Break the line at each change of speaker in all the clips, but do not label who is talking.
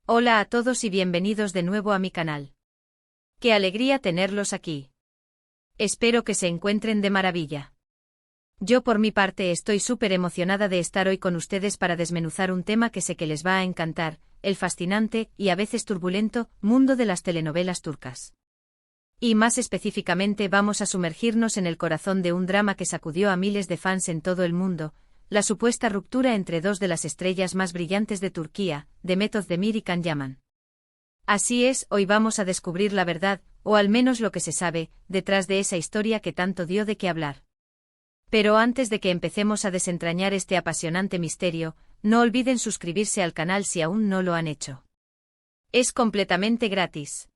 Hola a todos y bienvenidos de nuevo a mi canal. Qué alegría tenerlos aquí. Espero que se encuentren de maravilla. Yo por mi parte estoy súper emocionada de estar hoy con ustedes para desmenuzar un tema que sé que les va a encantar, el fascinante, y a veces turbulento, mundo de las telenovelas turcas. Y más específicamente vamos a sumergirnos en el corazón de un drama que sacudió a miles de fans en todo el mundo, la supuesta ruptura entre dos de las estrellas más brillantes de Turquía, Demet Özdemir y Can Yaman. Así es, hoy vamos a descubrir la verdad, o al menos lo que se sabe, detrás de esa historia que tanto dio de qué hablar. Pero antes de que empecemos a desentrañar este apasionante misterio, no olviden suscribirse al canal si aún no lo han hecho. Es completamente gratis.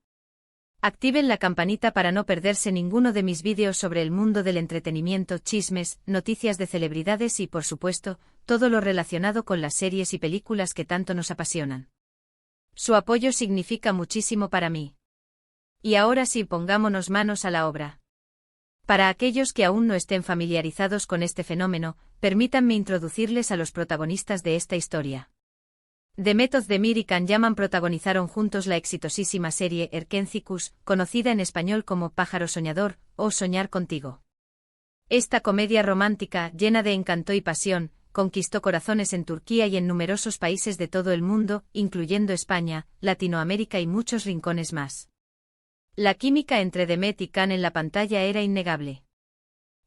Activen la campanita para no perderse ninguno de mis vídeos sobre el mundo del entretenimiento, chismes, noticias de celebridades y, por supuesto, todo lo relacionado con las series y películas que tanto nos apasionan. Su apoyo significa muchísimo para mí. Y ahora sí, pongámonos manos a la obra. Para aquellos que aún no estén familiarizados con este fenómeno, permítanme introducirles a los protagonistas de esta historia. Demet Özdemir y Can Yaman protagonizaron juntos la exitosísima serie Erkencikus, conocida en español como Pájaro Soñador, o Soñar Contigo. Esta comedia romántica, llena de encanto y pasión, conquistó corazones en Turquía y en numerosos países de todo el mundo, incluyendo España, Latinoamérica y muchos rincones más. La química entre Demet y Can en la pantalla era innegable.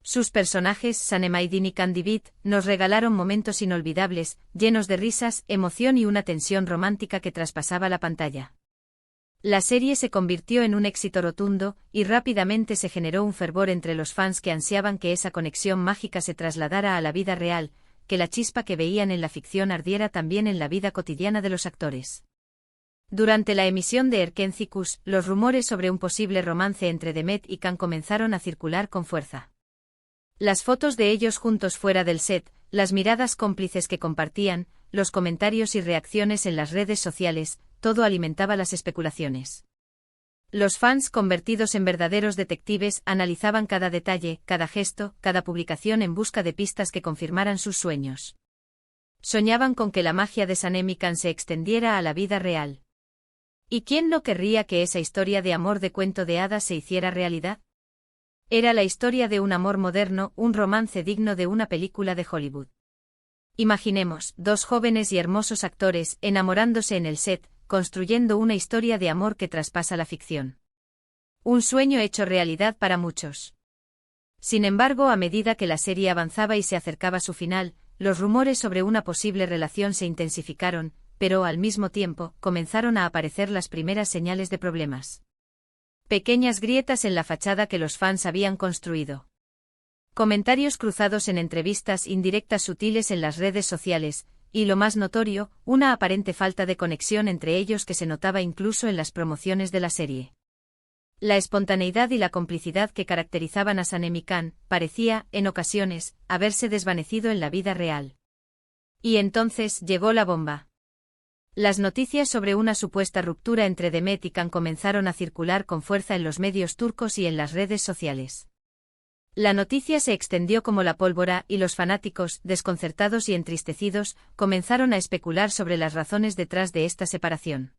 Sus personajes, Sanem y Candivit, nos regalaron momentos inolvidables, llenos de risas, emoción y una tensión romántica que traspasaba la pantalla. La serie se convirtió en un éxito rotundo, y rápidamente se generó un fervor entre los fans que ansiaban que esa conexión mágica se trasladara a la vida real, que la chispa que veían en la ficción ardiera también en la vida cotidiana de los actores. Durante la emisión de Erkencikus, los rumores sobre un posible romance entre Demet y Can comenzaron a circular con fuerza. Las fotos de ellos juntos fuera del set, las miradas cómplices que compartían, los comentarios y reacciones en las redes sociales, todo alimentaba las especulaciones. Los fans, convertidos en verdaderos detectives, analizaban cada detalle, cada gesto, cada publicación en busca de pistas que confirmaran sus sueños. Soñaban con que la magia de Sanem y Can se extendiera a la vida real. ¿Y quién no querría que esa historia de amor de cuento de hadas se hiciera realidad? Era la historia de un amor moderno, un romance digno de una película de Hollywood. Imaginemos, dos jóvenes y hermosos actores enamorándose en el set, construyendo una historia de amor que traspasa la ficción. Un sueño hecho realidad para muchos. Sin embargo, a medida que la serie avanzaba y se acercaba a su final, los rumores sobre una posible relación se intensificaron, pero al mismo tiempo, comenzaron a aparecer las primeras señales de problemas. Pequeñas grietas en la fachada que los fans habían construido. Comentarios cruzados en entrevistas, indirectas sutiles en las redes sociales, y lo más notorio, una aparente falta de conexión entre ellos que se notaba incluso en las promociones de la serie. La espontaneidad y la complicidad que caracterizaban a Sanem y Can parecía, en ocasiones, haberse desvanecido en la vida real. Y entonces llegó la bomba. Las noticias sobre una supuesta ruptura entre Demet y Can comenzaron a circular con fuerza en los medios turcos y en las redes sociales. La noticia se extendió como la pólvora y los fanáticos, desconcertados y entristecidos, comenzaron a especular sobre las razones detrás de esta separación.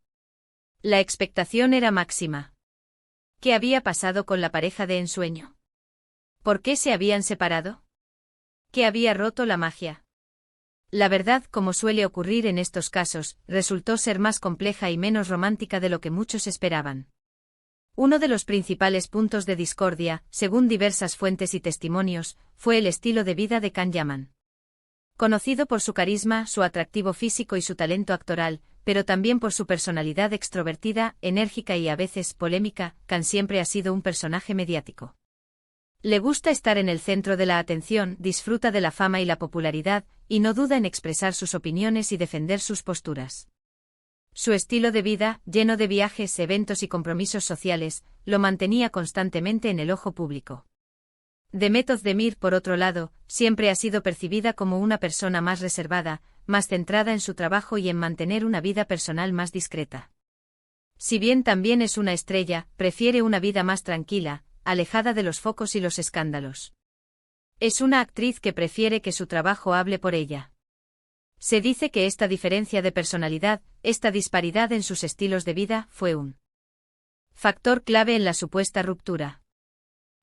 La expectación era máxima. ¿Qué había pasado con la pareja de ensueño? ¿Por qué se habían separado? ¿Qué había roto la magia? La verdad, como suele ocurrir en estos casos, resultó ser más compleja y menos romántica de lo que muchos esperaban. Uno de los principales puntos de discordia, según diversas fuentes y testimonios, fue el estilo de vida de Can Yaman. Conocido por su carisma, su atractivo físico y su talento actoral, pero también por su personalidad extrovertida, enérgica y a veces polémica, Can siempre ha sido un personaje mediático. Le gusta estar en el centro de la atención, disfruta de la fama y la popularidad, y no duda en expresar sus opiniones y defender sus posturas. Su estilo de vida, lleno de viajes, eventos y compromisos sociales, lo mantenía constantemente en el ojo público. Demet Özdemir, por otro lado, siempre ha sido percibida como una persona más reservada, más centrada en su trabajo y en mantener una vida personal más discreta. Si bien también es una estrella, prefiere una vida más tranquila, alejada de los focos y los escándalos. Es una actriz que prefiere que su trabajo hable por ella. Se dice que esta diferencia de personalidad, esta disparidad en sus estilos de vida, fue un factor clave en la supuesta ruptura.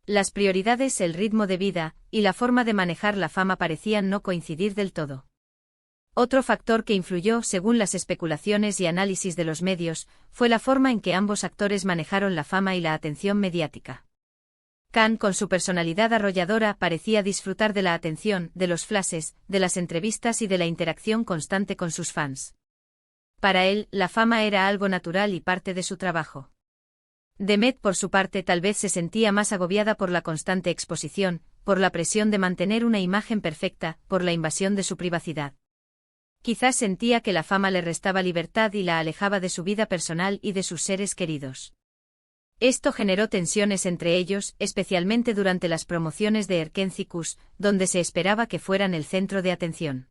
Las prioridades, el ritmo de vida, y la forma de manejar la fama parecían no coincidir del todo. Otro factor que influyó, según las especulaciones y análisis de los medios, fue la forma en que ambos actores manejaron la fama y la atención mediática. Khan, con su personalidad arrolladora, parecía disfrutar de la atención, de los flashes, de las entrevistas y de la interacción constante con sus fans. Para él, la fama era algo natural y parte de su trabajo. Demet, por su parte, tal vez se sentía más agobiada por la constante exposición, por la presión de mantener una imagen perfecta, por la invasión de su privacidad. Quizás sentía que la fama le restaba libertad y la alejaba de su vida personal y de sus seres queridos. Esto generó tensiones entre ellos, especialmente durante las promociones de Erken Cikus, donde se esperaba que fueran el centro de atención.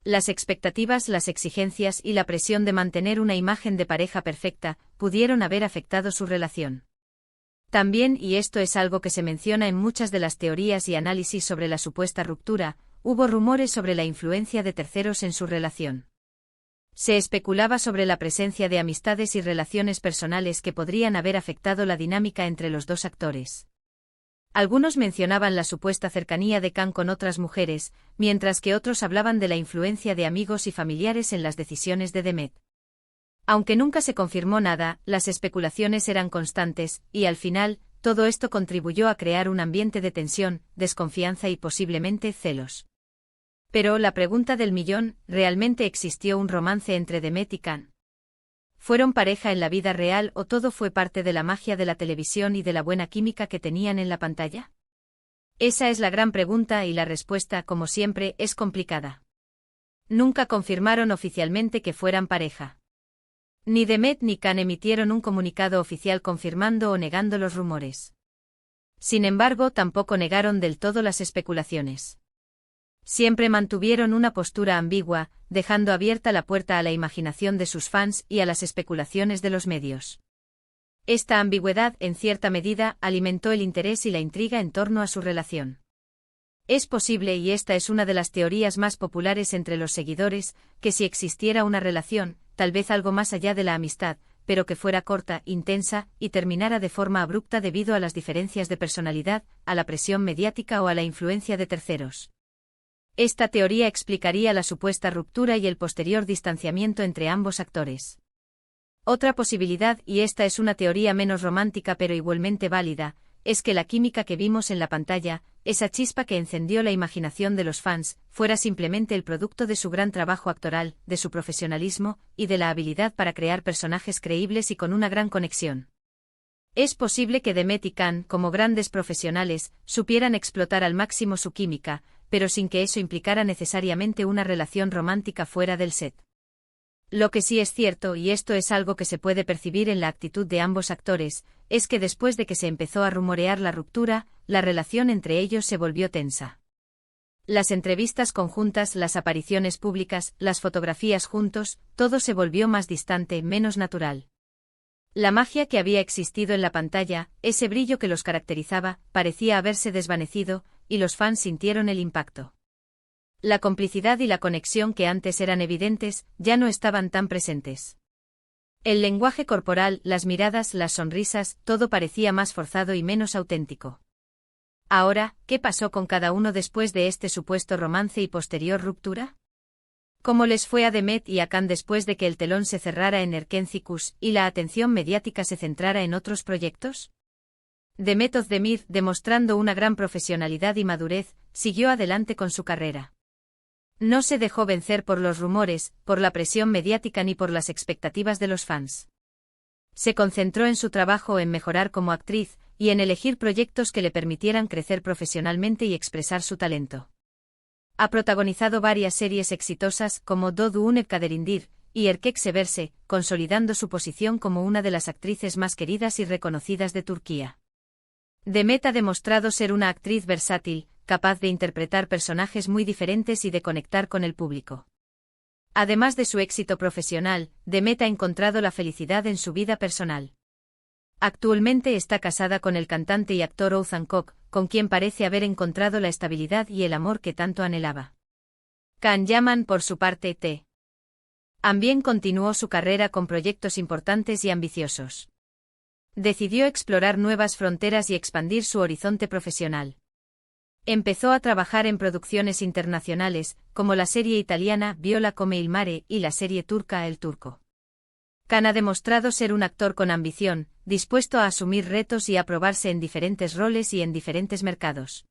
Las expectativas, las exigencias y la presión de mantener una imagen de pareja perfecta pudieron haber afectado su relación. También, y esto es algo que se menciona en muchas de las teorías y análisis sobre la supuesta ruptura, hubo rumores sobre la influencia de terceros en su relación. Se especulaba sobre la presencia de amistades y relaciones personales que podrían haber afectado la dinámica entre los dos actores. Algunos mencionaban la supuesta cercanía de Khan con otras mujeres, mientras que otros hablaban de la influencia de amigos y familiares en las decisiones de Demet. Aunque nunca se confirmó nada, las especulaciones eran constantes, y al final, todo esto contribuyó a crear un ambiente de tensión, desconfianza y posiblemente celos. Pero la pregunta del millón, ¿realmente existió un romance entre Demet y Khan? ¿Fueron pareja en la vida real o todo fue parte de la magia de la televisión y de la buena química que tenían en la pantalla? Esa es la gran pregunta y la respuesta, como siempre, es complicada. Nunca confirmaron oficialmente que fueran pareja. Ni Demet ni Khan emitieron un comunicado oficial confirmando o negando los rumores. Sin embargo, tampoco negaron del todo las especulaciones. Siempre mantuvieron una postura ambigua, dejando abierta la puerta a la imaginación de sus fans y a las especulaciones de los medios. Esta ambigüedad, en cierta medida, alimentó el interés y la intriga en torno a su relación. Es posible, y esta es una de las teorías más populares entre los seguidores, que si existiera una relación, tal vez algo más allá de la amistad, pero que fuera corta, intensa, y terminara de forma abrupta debido a las diferencias de personalidad, a la presión mediática o a la influencia de terceros. Esta teoría explicaría la supuesta ruptura y el posterior distanciamiento entre ambos actores. Otra posibilidad, y esta es una teoría menos romántica pero igualmente válida, es que la química que vimos en la pantalla, esa chispa que encendió la imaginación de los fans, fuera simplemente el producto de su gran trabajo actoral, de su profesionalismo, y de la habilidad para crear personajes creíbles y con una gran conexión. Es posible que Demet y Khan, como grandes profesionales, supieran explotar al máximo su química, pero sin que eso implicara necesariamente una relación romántica fuera del set. Lo que sí es cierto, y esto es algo que se puede percibir en la actitud de ambos actores, es que después de que se empezó a rumorear la ruptura, la relación entre ellos se volvió tensa. Las entrevistas conjuntas, las apariciones públicas, las fotografías juntos, todo se volvió más distante, menos natural. La magia que había existido en la pantalla, ese brillo que los caracterizaba, parecía haberse desvanecido, y los fans sintieron el impacto. La complicidad y la conexión que antes eran evidentes, ya no estaban tan presentes. El lenguaje corporal, las miradas, las sonrisas, todo parecía más forzado y menos auténtico. Ahora, ¿qué pasó con cada uno después de este supuesto romance y posterior ruptura? ¿Cómo les fue a Demet y a Khan después de que el telón se cerrara en Erken Cikus y la atención mediática se centrara en otros proyectos? Demet Özdemir, demostrando una gran profesionalidad y madurez, siguió adelante con su carrera. No se dejó vencer por los rumores, por la presión mediática ni por las expectativas de los fans. Se concentró en su trabajo, en mejorar como actriz, y en elegir proyectos que le permitieran crecer profesionalmente y expresar su talento. Ha protagonizado varias series exitosas como Doğduğun Kaderindir y Erkek Severse, consolidando su posición como una de las actrices más queridas y reconocidas de Turquía. Demet ha demostrado ser una actriz versátil, capaz de interpretar personajes muy diferentes y de conectar con el público. Además de su éxito profesional, Demet ha encontrado la felicidad en su vida personal. Actualmente está casada con el cantante y actor Oğuzhan Koç, con quien parece haber encontrado la estabilidad y el amor que tanto anhelaba. Can Yaman, por su parte, también continuó su carrera con proyectos importantes y ambiciosos. Decidió explorar nuevas fronteras y expandir su horizonte profesional. Empezó a trabajar en producciones internacionales, como la serie italiana Viola come il mare y la serie turca El Turco. Can ha demostrado ser un actor con ambición, dispuesto a asumir retos y a probarse en diferentes roles y en diferentes mercados.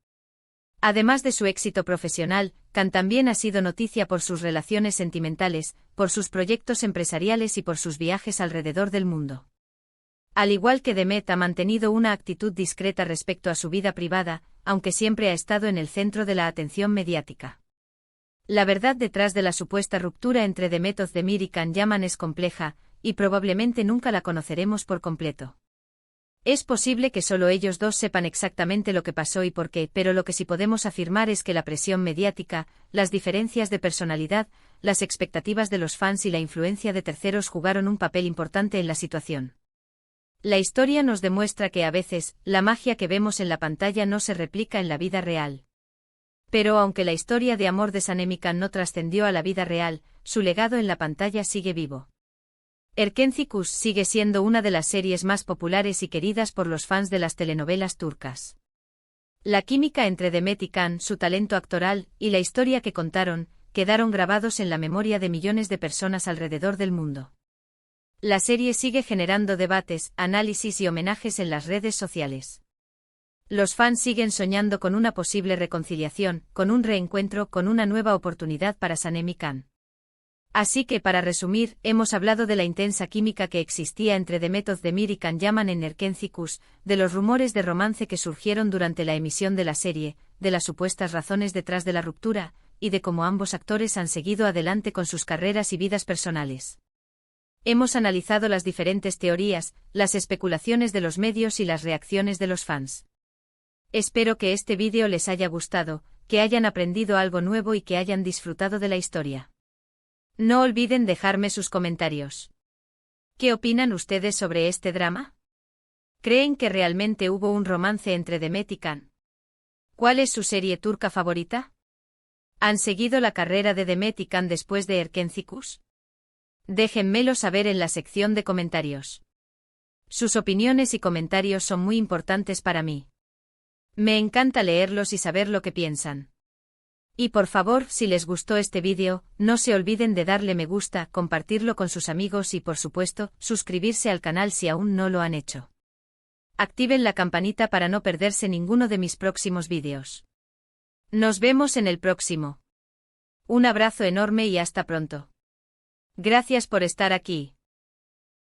Además de su éxito profesional, Can también ha sido noticia por sus relaciones sentimentales, por sus proyectos empresariales y por sus viajes alrededor del mundo. Al igual que Demet, ha mantenido una actitud discreta respecto a su vida privada, aunque siempre ha estado en el centro de la atención mediática. La verdad detrás de la supuesta ruptura entre Demet Özdemir y Can Yaman es compleja, y probablemente nunca la conoceremos por completo. Es posible que solo ellos dos sepan exactamente lo que pasó y por qué, pero lo que sí podemos afirmar es que la presión mediática, las diferencias de personalidad, las expectativas de los fans y la influencia de terceros jugaron un papel importante en la situación. La historia nos demuestra que a veces, la magia que vemos en la pantalla no se replica en la vida real. Pero aunque la historia de amor de Sanem Can no trascendió a la vida real, su legado en la pantalla sigue vivo. Erkenci Kuş sigue siendo una de las series más populares y queridas por los fans de las telenovelas turcas. La química entre Demet y Can, su talento actoral, y la historia que contaron, quedaron grabados en la memoria de millones de personas alrededor del mundo. La serie sigue generando debates, análisis y homenajes en las redes sociales. Los fans siguen soñando con una posible reconciliación, con un reencuentro, con una nueva oportunidad para Sanem Can. Así que, para resumir, hemos hablado de la intensa química que existía entre Demet Özdemir y Can Yaman en Erkenci Kuş, de los rumores de romance que surgieron durante la emisión de la serie, de las supuestas razones detrás de la ruptura, y de cómo ambos actores han seguido adelante con sus carreras y vidas personales. Hemos analizado las diferentes teorías, las especulaciones de los medios y las reacciones de los fans. Espero que este vídeo les haya gustado, que hayan aprendido algo nuevo y que hayan disfrutado de la historia. No olviden dejarme sus comentarios. ¿Qué opinan ustedes sobre este drama? ¿Creen que realmente hubo un romance entre Demet y Can? ¿Cuál es su serie turca favorita? ¿Han seguido la carrera de Demet y Can después de Erkenci Kuş? Déjenmelo saber en la sección de comentarios. Sus opiniones y comentarios son muy importantes para mí. Me encanta leerlos y saber lo que piensan. Y por favor, si les gustó este vídeo, no se olviden de darle me gusta, compartirlo con sus amigos y por supuesto, suscribirse al canal si aún no lo han hecho. Activen la campanita para no perderse ninguno de mis próximos vídeos. Nos vemos en el próximo. Un abrazo enorme y hasta pronto. Gracias por estar aquí.